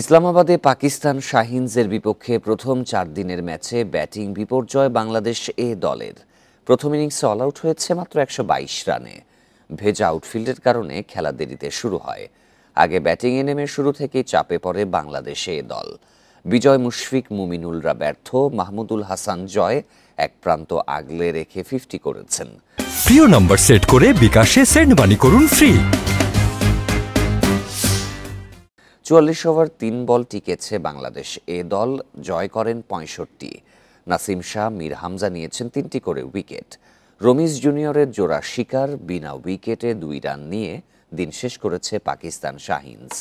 ইসলামাবাদে পাকিস্তান শাহিনজের বিপক্ষে প্রথম 4 দিনের ম্যাচে ব্যাটিং বিপর্যয় বাংলাদেশ এ দলের। প্রথম ইনিংসে অল আউট হয়েছে মাত্র 122 রানে। ভেজা আউটফিল্ডের কারণে খেলা দেরিতে শুরু হয়। আগে ব্যাটিংয়ে নেমে শুরু থেকেই চাপে পড়ে বাংলাদেশ এ দল। বিজয় মুশফিক মুমিনুলরা ব্যর্থ, মাহমুদুল হাসান জয় এক প্রান্ত আগলে রেখে 50 করেছেন। প্রিয় নম্বর সেট করে বিকাশে সেন্ড মানি করুন ফ্রি। 44 ওভার 3 বল টিকেছে বাংলাদেশ এ দল, জয় করেন 65। নাসিম শাহ, মীর হামজা নিয়েছেন 3টি করে উইকেট। রমিজ জুনিয়রের জোড়া শিকার বিনা উইকেটে 2 রান নিয়ে দিন শেষ করেছে পাকিস্তান শাহিনজ।